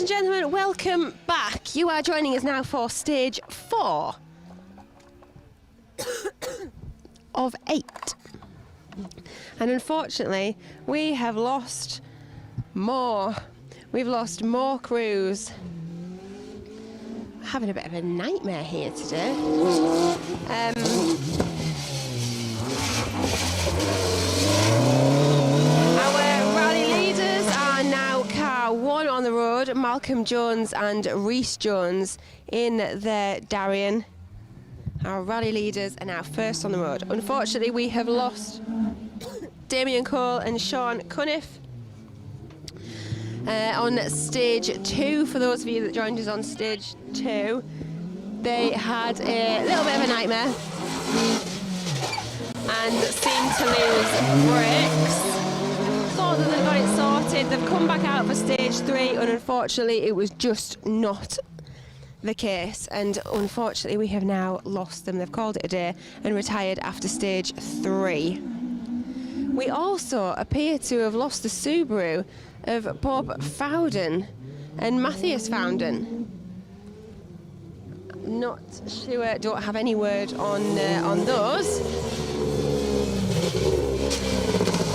and gentlemen, welcome back. You are joining us now for stage 4 of 8. And unfortunately, we have lost more. We've lost more crews. Having a bit of a nightmare here today. Our rally leaders are now car 1 on the road. Malcolm Jones and Rhys Jones in their Darien. Our rally leaders are now first on the road. Unfortunately, we have lost Damien Cole and Sean Cunniff on stage 2. For those of you that joined us on stage 2, they had a little bit of a nightmare and seemed to lose brakes. Thought that they got it sorted. They've come back out for stage 3, and unfortunately it was just not the case, and unfortunately we have now lost them. They've called it a day and retired after stage 3. We also appear to have lost the Subaru of Bob Fowden and Matthias Fowden. Not sure, don't have any word on those.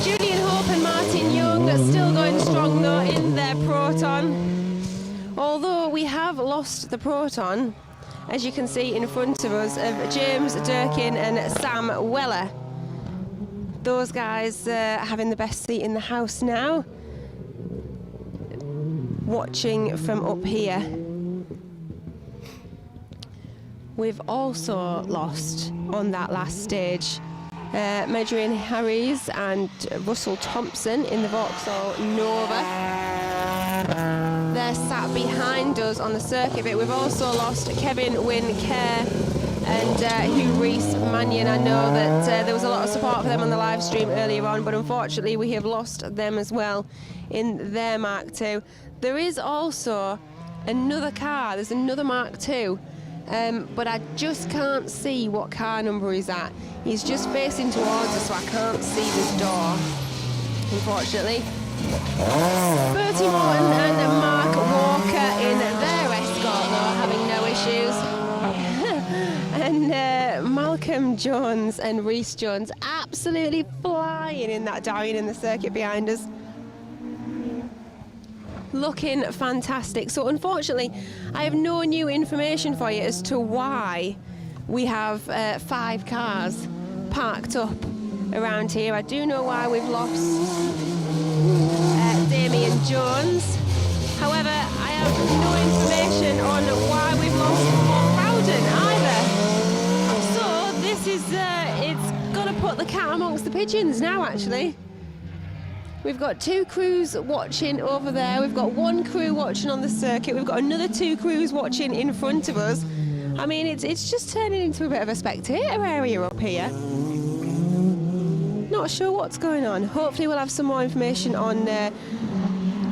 Julian Hope and Martin Young are still going strong though in their Proton. Although we have lost the Proton, as you can see in front of us, of James Durkin and Sam Weller. Those guys having the best seat in the house now. Watching from up here. We've also lost on that last stage Medrian Harries and Russell Thompson in the Vauxhall Nova. They're sat behind us on the circuit bit. We've also lost Kevin Wynne Kerr and Hugh Reese Mannion. I know that there was a lot of support for them on the live stream earlier on, but unfortunately we have lost them as well in their Mark II. There is also another car, there's another Mark II, but I just can't see what car number he's at. He's just facing towards us, so I can't see this door, unfortunately. Bertie Morton and Mark Walker in their Escort though, having no issues. And Malcolm Jones and Rhys Jones absolutely flying in that Darien in the circuit behind us. Looking fantastic. So unfortunately, I have no new information for you as to why we have 5 cars parked up around here. I do know why we've lost Damien Jones. However, I have no information on why we've lost Bob Bowden either. So this is, it's got to put the cat amongst the pigeons now, actually. We've got 2 crews watching over there. We've got 1 crew watching on the circuit. We've got another 2 crews watching in front of us. I mean, it's just turning into a bit of a spectator area up here. Not sure what's going on. Hopefully we'll have some more information on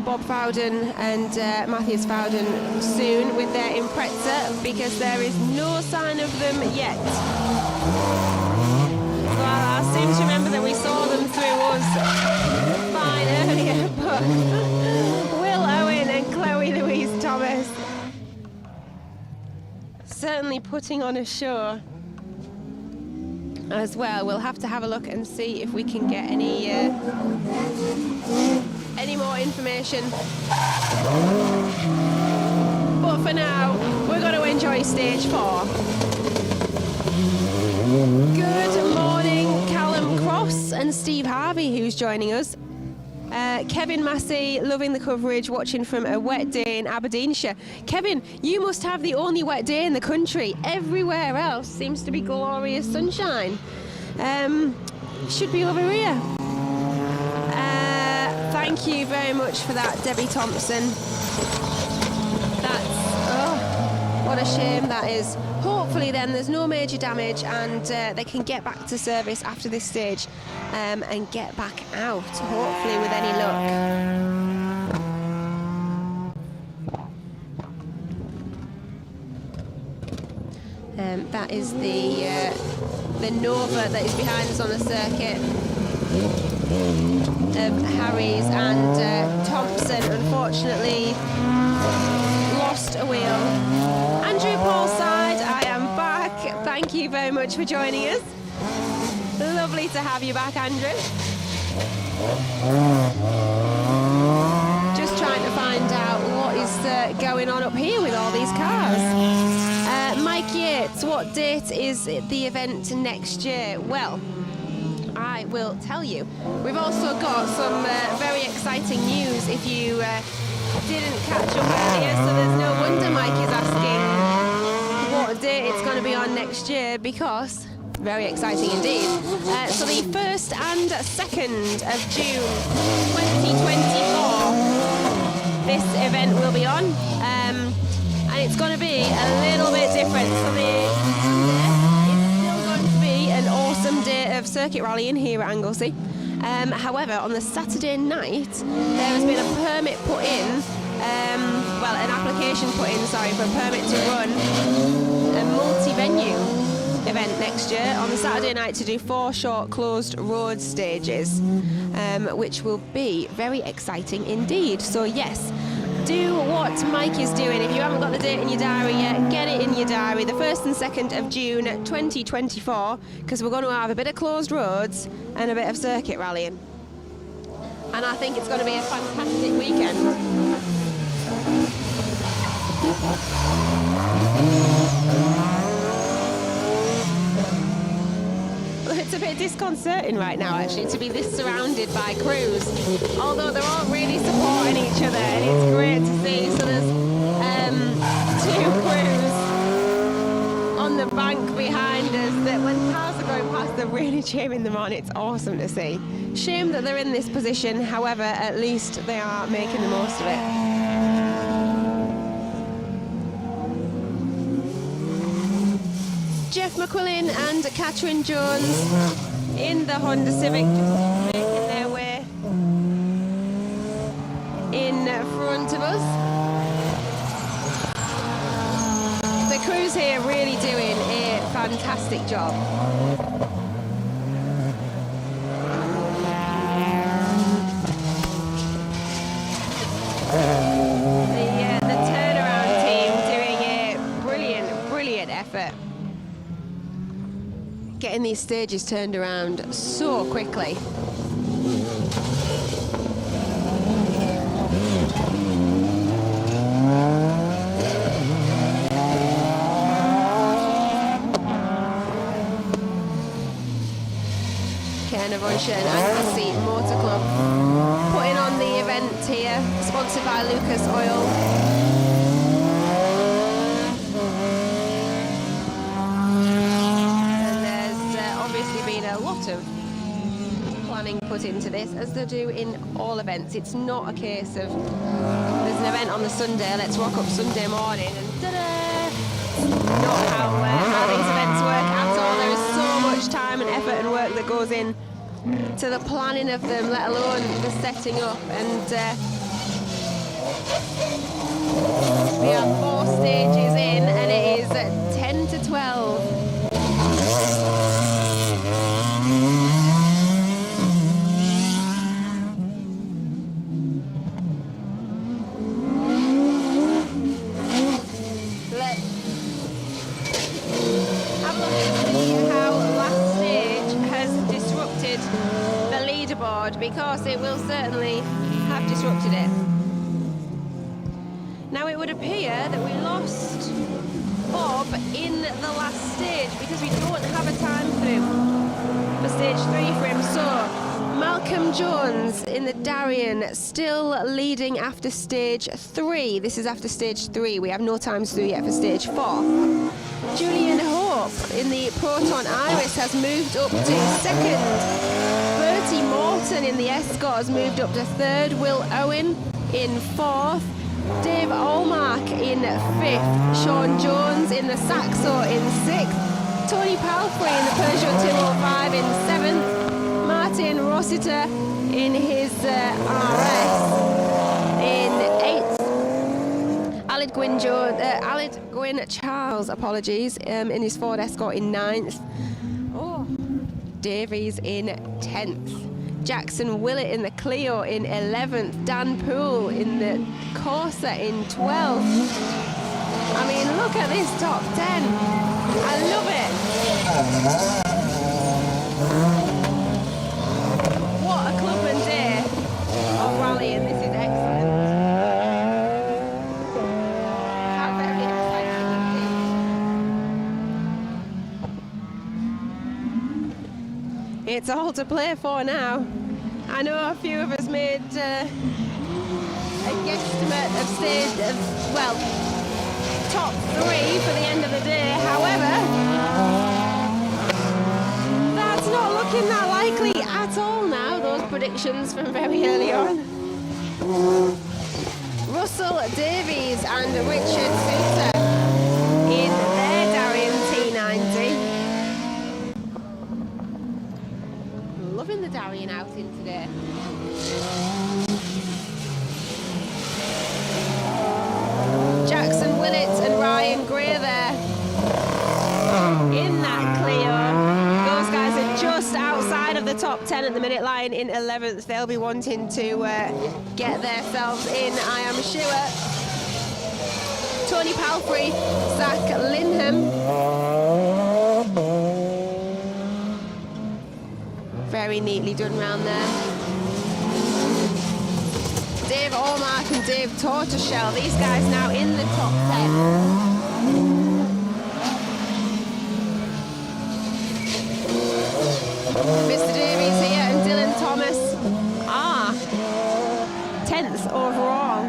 Bob Fowden and Matthias Fowden soon with their Impreza, because there is no sign of them yet. So I seem to remember that we saw them through us fine earlier, but Will Owen and Chloe Louise Thomas certainly putting on a show as well. We'll have to have a look and see if we can get any more information. But for now, we're going to enjoy stage 4. Good morning, Callum Cross and Steve Harvey, who's joining us. Kevin Massey, loving the coverage, watching from a wet day in Aberdeenshire. Kevin, you must have the only wet day in the country. Everywhere else seems to be glorious sunshine. Should be over here. Thank you very much for that, Debbie Thompson. That's, oh, what a shame that is. Hopefully then there's no major damage and they can get back to service after this stage and get back out, hopefully with any luck. That is the Nova that is behind us on the circuit. Harries and Thompson unfortunately lost a wheel. Andrew Paul's side, I am back. Thank you very much for joining us. Lovely to have you back, Andrew. Just trying to find out what is going on up here with all these cars. Mike Yates, what date is the event next year? Well, I will tell you. We've also got some very exciting news if you didn't catch up earlier, so there's no wonder Mike is asking what date it's going to be on next year, because very exciting indeed. So the 1st and 2nd of June 2024, this event will be on, and it's going to be a little bit different. So the Sunday is still going to be an awesome day of circuit rallying here at Anglesey. However, on the Saturday night, there has been a permit put in, well, an application put in, sorry, for a permit to run a multi-venue event next year on the Saturday night to do 4 short closed road stages, which will be very exciting indeed. So yes, do what Mike is doing. If you haven't got the date in your diary yet, get it in your diary, the 1st and 2nd of June 2024, because we're going to have a bit of closed roads and a bit of circuit rallying. And I think it's going to be a fantastic weekend. It's a bit disconcerting right now, actually, to be this surrounded by crews, although they're all really supporting each other, and it's great to see. So there's 2 crews on the bank behind us that when cars are going past, they're really cheering them on. It's awesome to see. Shame that they're in this position, however, at least they are making the most of it. Jeff McQuillan and Catherine Jones in the Honda Civic, just making their way in front of us. The crews here really doing a fantastic job. The turnaround team doing a brilliant effort, getting these stages turned around so quickly. Ken Avonsha and Anglesey Motor Club putting on the event here, sponsored by Lucas Oil. A lot of planning put into this, as they do in all events. It's not a case of there's an event on the Sunday, let's rock up Sunday morning and ta-da! Not how these events work at all. There is so much time and effort and work that goes in to the planning of them, let alone the setting up. And we have 4 stages in, and it is 10 to 12. Because it will certainly have disrupted it. Now it would appear that we lost Bob in the last stage because we don't have a time for stage 3 for him. So Malcolm Jones in the Darien still leading after stage 3. This is after stage 3. We have no times through yet for stage 4. Julian Hope in the Proton Iris has moved up to 2nd. Bertie Morton in the Escort has moved up to 3rd. Will Owen in 4th. Dave Allmark in 5th. Sean Jones in the Saxo in 6th. Tony Palfrey in the Peugeot 205 in 7th. Martin Rossiter in his RS in 8th. Alid Gwyn Charles, in his Ford Escort in 9th. Davies in 10th. Jackson Willett in the Clio in 11th. Dan Poole in the Corsa in 12th. I mean, look at this top 10. I love it. What a club and day of rally, and this is excellent. How very exciting it is. It's all to play for now. I know a few of us made a guesstimate of top 3 for the end of the day. However, that's not looking that likely at all now, those predictions from very early on. Russell Davies and Richard Souter in their Darien T90. Loving the Darien outing today. Jackson Willett and Ryan Gray there in that Clio. Those guys are just outside of the top 10 at the minute, lying in 11th. They'll be wanting to get themselves in, I am sure. Tony Palfrey, Zach Linham. Very neatly done round there. Dave Allmark and Dave Tortoshell, these guys now in the top 10. Mr. Davies here and Dylan Thomas are 10th overall.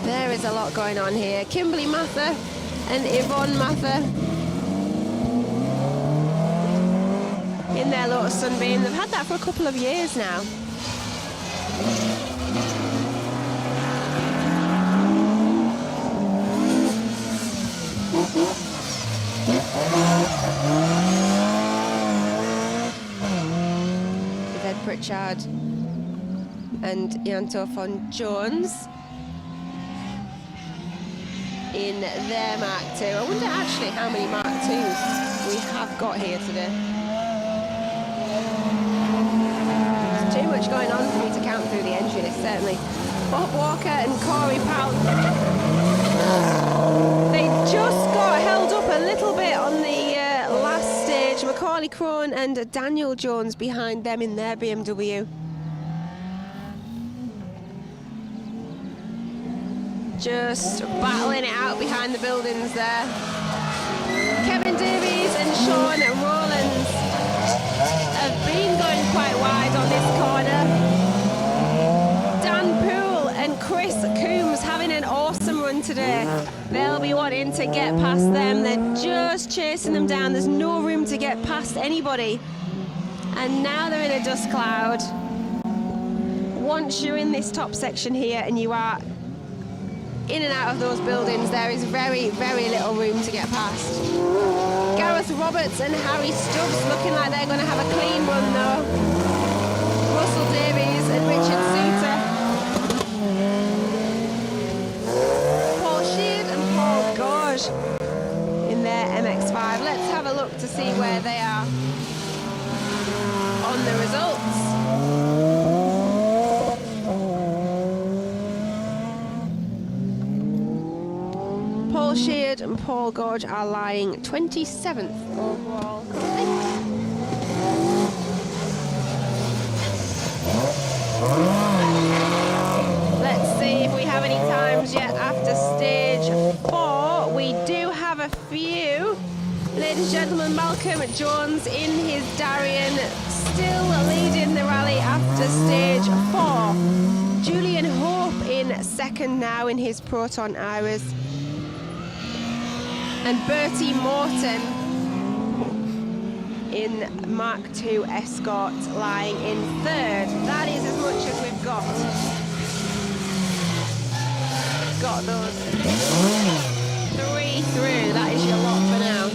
There is a lot going on here. Kimberly Mather and Yvonne Mather in their Lotus Sunbeam. They've had that for a couple of years now. With Ed Pritchard and Ianto von Jones in their Mark II. I wonder actually how many Mark IIs we have got here today. There's too much going on for me to count through the entries, certainly. Bob Walker and Corey Powell. They just got held up a little bit on the last stage. Macaulay Crone and Daniel Jones behind them in their BMW. Just battling it out behind the buildings there. Kevin Davies and Sean Rowlands have been going quite wide on this corner. Dan Poole and Chris Coombs having an awesome run today. They'll be wanting to get past them. They're just chasing them down. There's no room to get past anybody. And now they're in a dust cloud. Once you're in this top section here and you are in and out of those buildings, there is very, very little room to get past. Gareth Roberts and Harry Stubbs looking like they're going to have a clean run though. Russell Davies and Richard Souter. Paul Sheard and Paul Gorge in their MX-5. Let's have a look to see where they are on the results. Paul Sheard and Paul Gorge are lying 27th overall. Let's see if we have any times yet after stage 4. We do have a few. Ladies and gentlemen, Malcolm Jones in his Darien, still leading the rally after stage 4. Julian Hope in second now in his Proton Iris. And Bertie Morton in Mark II Escort lying in third. That is as much as we've got. Got those 3 through. That is your lot for now.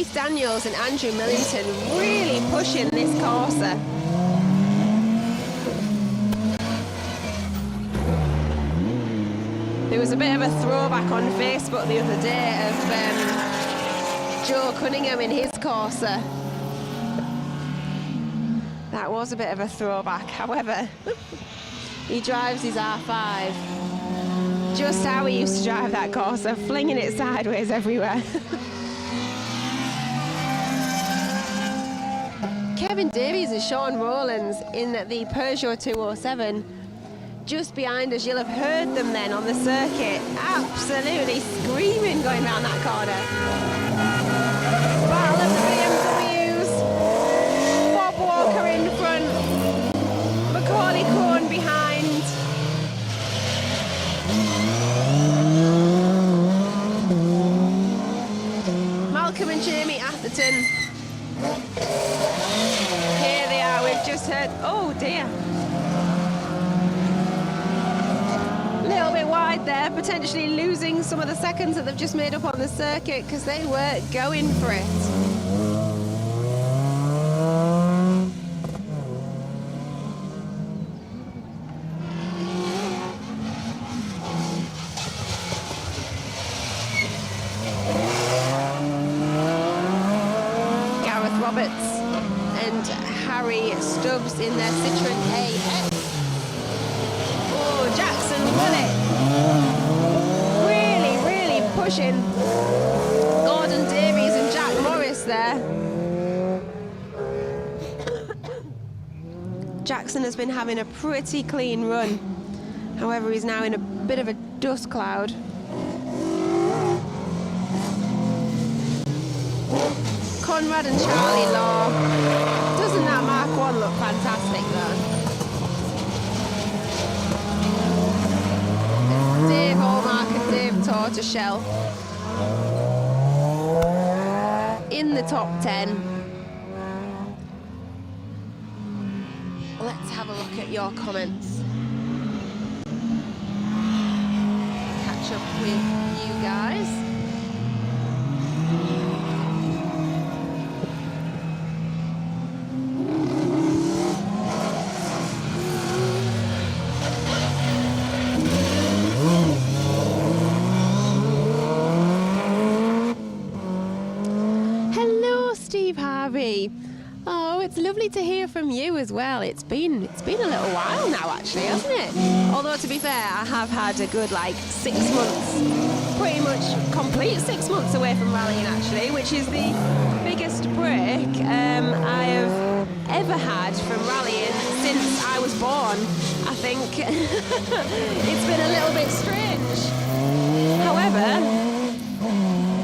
Chris Daniels and Andrew Millington really pushing this Corsa. There was a bit of a throwback on Facebook the other day of Joe Cunningham in his Corsa. That was a bit of a throwback. However, he drives his R5 just how he used to drive that Corsa, flinging it sideways everywhere. Kevin Davies and Sean Rowlands in the Peugeot 207. Just behind us, you'll have heard them then on the circuit, absolutely screaming going around that corner. Battle of the BMWs, Bob Walker in front, Macaulay Crone behind. Malcolm and Jamie Atherton. Here they are, we've just heard, oh dear. Little bit wide there, potentially losing some of the seconds that they've just made up on the circuit because they were going for it. Gareth Roberts and Harry Stubbs in their Citroen AX. Oh, Jackson with it. Really pushing. Gordon Davies and Jack Morris there. Jackson has been having a pretty clean run. However, he's now in a bit of a dust cloud. Conrad and Charlie Law. Doesn't that Mark 1 look fantastic though? Dave Hallmark and Dave Tortoshell in the top 10. Let's have a look at your comments. Catch up with you guys. Oh, it's lovely to hear from you as well. It's been a little while now, actually, hasn't it? Although, to be fair, I have had a good 6 months, pretty much complete 6 months away from rallying, actually, which is the biggest break I have ever had from rallying since I was born. I think it's been a little bit strange. However,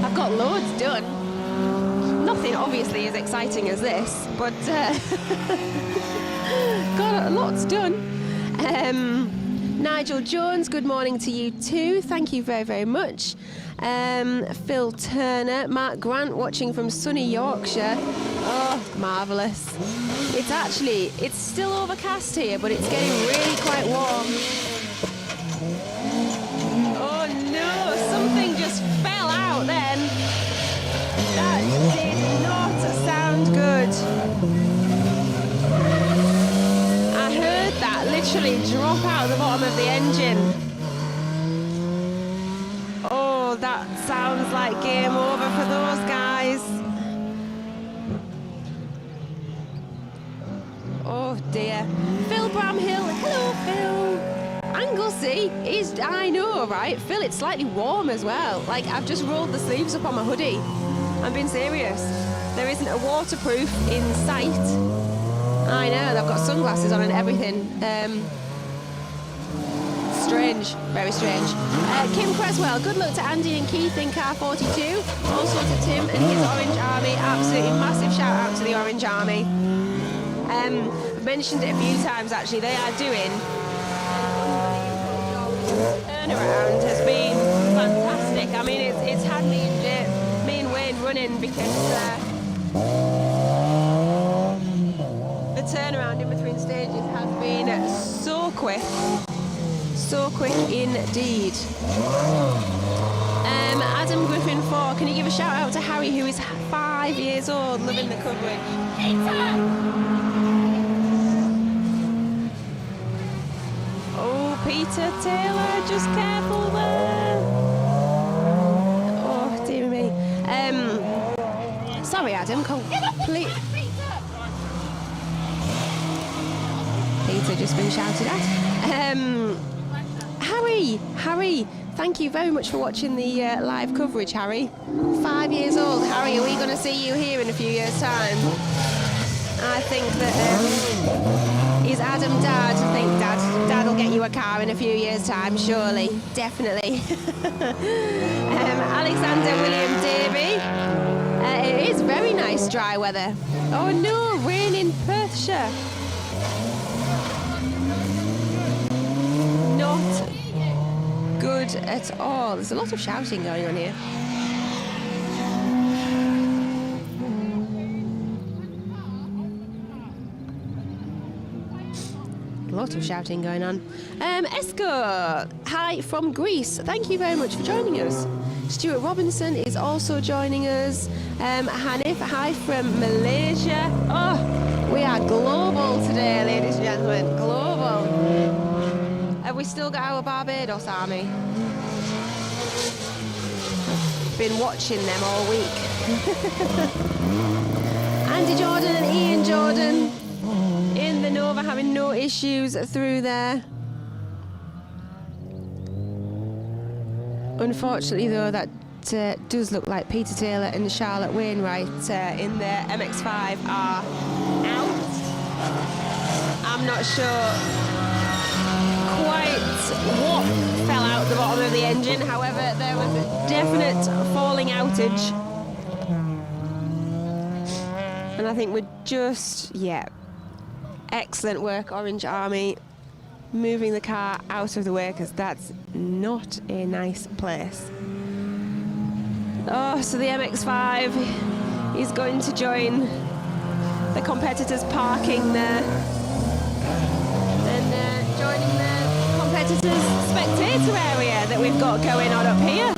I've got loads done. Nothing obviously as exciting as this, but got lots done. Nigel Jones, good morning to you too. Thank you very, very much. Phil Turner, Mark Grant watching from sunny Yorkshire. Oh, marvellous. It's still overcast here, but it's getting really quite warm. Oh no, something just fell out then. That did not sound good. I heard that literally drop out the bottom of the engine. Oh, that sounds like game over for those guys. Oh dear. Phil Bramhill, hello Phil. Anglesey is, I know, right? Phil, it's slightly warm as well. I've just rolled the sleeves up on my hoodie. I'm being serious. There isn't a waterproof in sight. I know, they've got sunglasses on and everything. Strange, very strange. Kim Creswell, good luck to Andy and Keith in car 42. Also to Tim and his Orange Army. Absolutely massive shout out to the Orange Army. I've mentioned it a few times actually. They are doing turnaround has been fantastic. I mean, it's had me and Wayne running because the turnaround in between stages has been so quick indeed. Adam Griffin 4, can you give a shout out to Harry, who is 5 years old, loving the coverage? Oh, Peter Taylor, just careful there. Oh, dear me. Sorry, Adam, complete. Peter just been shouted at. Harry, thank you very much for watching the live coverage, Harry. 5 years old. Harry, are we going to see you here in a few years' time? I think that is Adam Dad. I think Dad will get you a car in a few years' time, surely. Definitely. Alexander William Davey. It is very nice dry weather. Oh no, rain in Perthshire. Not good at all. There's a lot of shouting going on here. A lot of shouting going on. Esco, hi from Greece. Thank you very much for joining us. Stuart Robinson is also joining us. Hanif, hi from Malaysia. Oh, we are global today, ladies and gentlemen. Global. Have we still got our Barbados army? Been watching them all week. Andy Jordan and Ian Jordan in the Nova, having no issues through there. Unfortunately, though, that does look like Peter Taylor and Charlotte Wainwright in the MX-5 are out. I'm not sure quite what fell out the bottom of the engine. However, there was a definite falling outage. And I think we're just, excellent work, Orange Army, moving the car out of the way, because that's not a nice place. Oh, so the MX-5 is going to join the competitors parking there. And joining the competitors spectator area that we've got going on up here.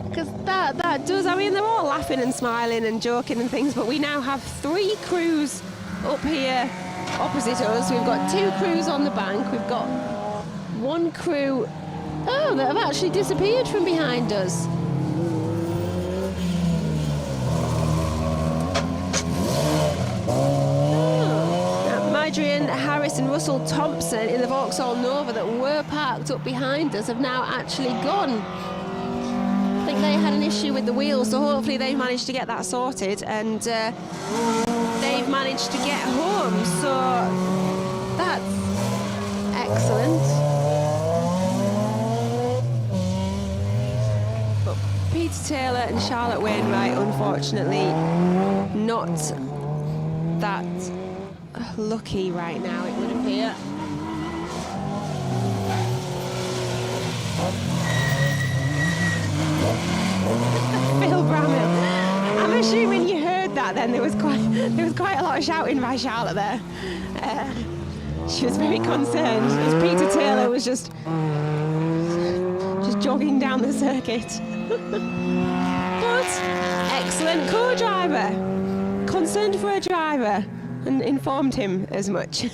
Because that does, I mean, they're all laughing and smiling and joking and things, but we now have 3 crews up here opposite us. We've got 2 crews on the bank. We've got 1 crew, that have actually disappeared from behind us. Adrian Harris and Russell Thompson in the Vauxhall Nova that were parked up behind us have now actually gone. I think they had an issue with the wheels, so hopefully they've managed to get that sorted, and they've managed to get home, so that's excellent. But Peter Taylor and Charlotte Wainwright, unfortunately, not that lucky right now, it would appear. Phil Bramhill. I'm assuming you heard that then. There was quite a lot of shouting by Charlotte there. She was very concerned as Peter Taylor was just jogging down the circuit. But excellent co-driver. Concerned for a driver. And informed him as much.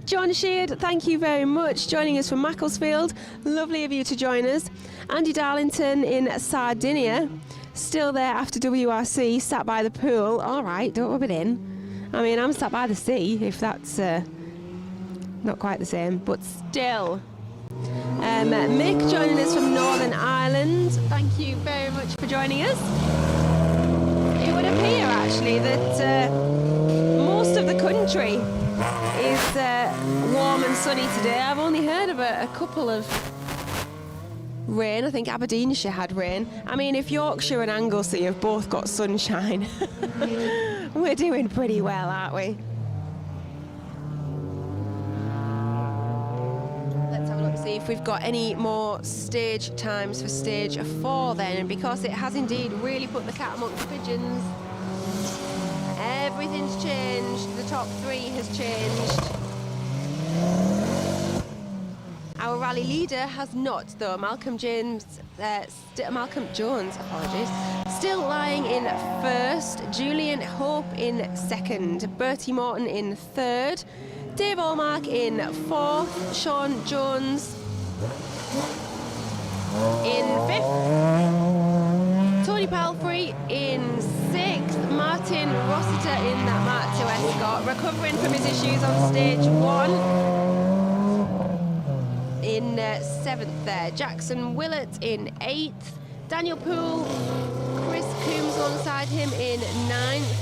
John Sheard, thank you very much. Joining us from Macclesfield. Lovely of you to join us. Andy Darlington in Sardinia. Still there after WRC, sat by the pool. All right, don't rub it in. I mean, I'm sat by the sea, if that's not quite the same, but still. Mick joining us from Northern Ireland. Thank you very much for joining us. It would appear actually that most of the country is warm and sunny today. I've only heard about a couple of rain. I think Aberdeenshire had rain. I mean, if Yorkshire and Anglesey have both got sunshine, we're doing pretty well, aren't we? Let's have a look, see if we've got any more stage times for stage 4 then, and because it has indeed really put the cat amongst pigeons. Everything's changed. The top 3 has changed. Our rally leader has not, though. Malcolm Jones, apologies, still lying in first. Julian Hope in second. Bertie Morton in third. Dave Allmark in fourth. Sean Jones in fifth. Tony Palfrey in sixth. Martin Rossiter in that Mark II Escort, recovering from his issues on stage one. In seventh there. Jackson Willett in eighth. Daniel Poole, Chris Coombs alongside him in ninth.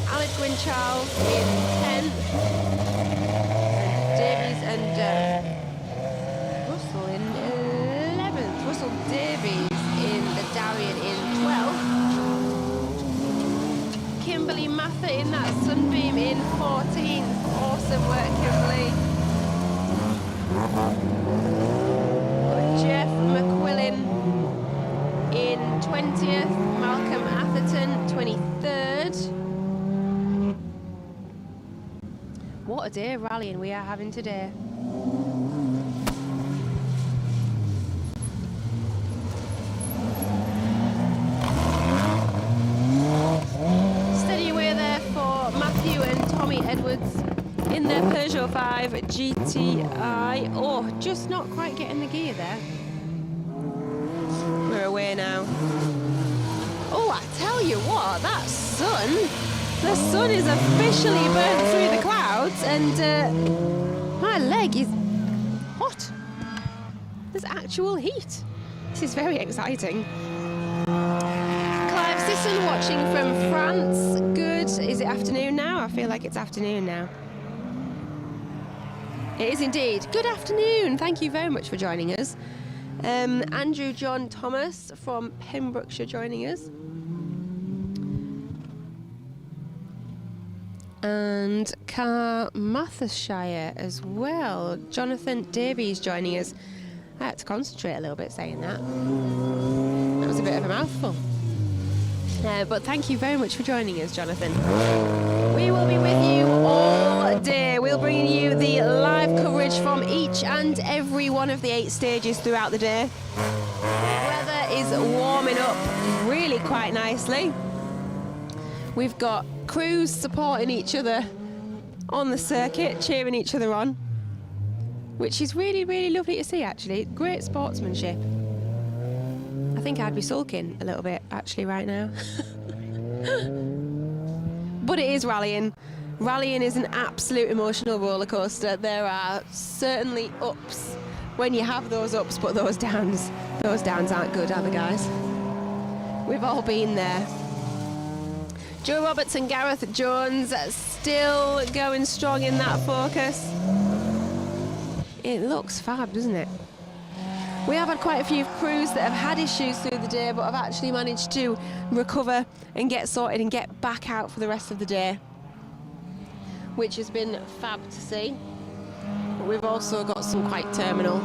Alec Gwyn Charles in 10th. Davies and Russell in 11th. Russell Davies in the Darien in 12th. Kimberly Mather in that Sunbeam in 14th. Awesome work, Kimberly. Jeff McQuillan in 20th. Malcolm Atherton 23rd. What a day of rallying we are having today. Steady away there for Matthew and Tommy Edwards in their Peugeot 5 GTI. Oh, just not quite getting the gear there. We're away now. Oh, I tell you what, that sun, the sun is officially burnt through the clouds, and my leg is hot. There's actual heat. This is very exciting. Clive Sisson watching from France. Good. Is it afternoon now? I feel like it's afternoon now. It is indeed. Good afternoon. Thank you very much for joining us. Andrew John Thomas from Pembrokeshire joining us. And Carmarthenshire as well. Jonathan Davies joining us. I had to concentrate a little bit saying that. That was a bit of a mouthful. But thank you very much for joining us, Jonathan. We will be with you all day. We'll bring you the live coverage from each and every one of the 8 stages throughout the day. Weather is warming up really quite nicely. We've got crews supporting each other on the circuit, cheering each other on, which is really, really lovely to see, actually. Great sportsmanship. I think I'd be sulking a little bit, actually, right now. But it is rallying. Rallying is an absolute emotional roller coaster. There are certainly ups when you have those ups, but those downs aren't good, are they, guys? We've all been there. Joe Roberts and Gareth Jones still going strong in that Focus. It looks fab, doesn't it? We have had quite a few crews that have had issues through the day, but have actually managed to recover and get sorted and get back out for the rest of the day, which has been fab to see. But we've also got some quite terminal.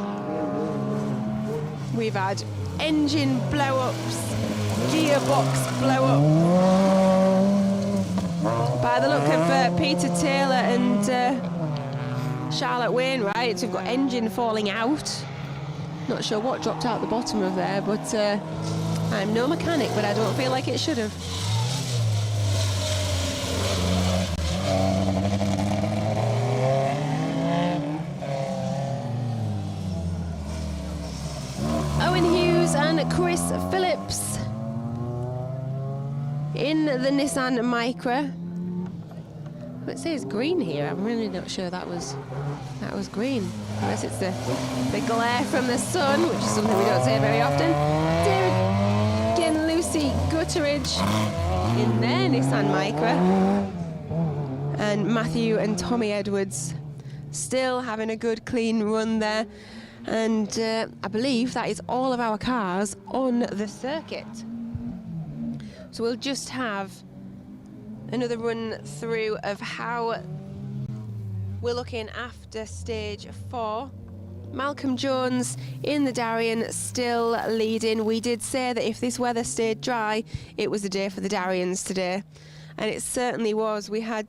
We've had engine blow-ups, gearbox blow-up. By the look of Peter Taylor and Charlotte Wainwright, we've got engine falling out. Not sure what dropped out the bottom of there, but I'm no mechanic, but I don't feel like it should have. Owen Hughes and Chris Phillips in the Nissan Micra. It says green here. I'm really not sure that was green, unless it's the glare from the sun, which is something we don't say very often. David and Lucy Gutteridge in their Nissan Micra, and Matthew and Tommy Edwards still having a good clean run there. And I believe that is all of our cars on the circuit. So we'll just have another run through of how we're looking after stage 4. Malcolm Jones in the Darien still leading. We did say that if this weather stayed dry, it was a day for the Dariens today, and it certainly was. We had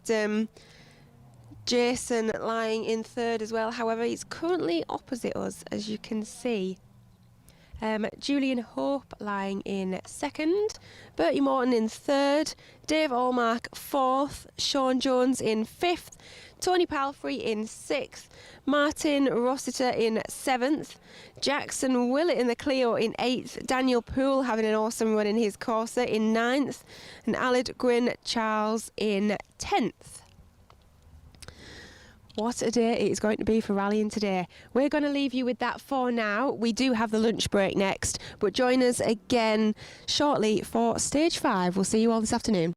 Jason lying in third as well. However, he's currently opposite us, as you can see. Julian Hope lying in second, Bertie Morton in third, Dave Allmark fourth, Sean Jones in fifth, Tony Palfrey in sixth, Martin Rossiter in seventh, Jackson Willett in the Clio in eighth, Daniel Poole having an awesome run in his Corsa in ninth, and Alid Gwyn Charles in 10th. What a day it is going to be for rallying today. We're going to leave you with that for now. We do have the lunch break next, but join us again shortly for stage 5. We'll see you all this afternoon.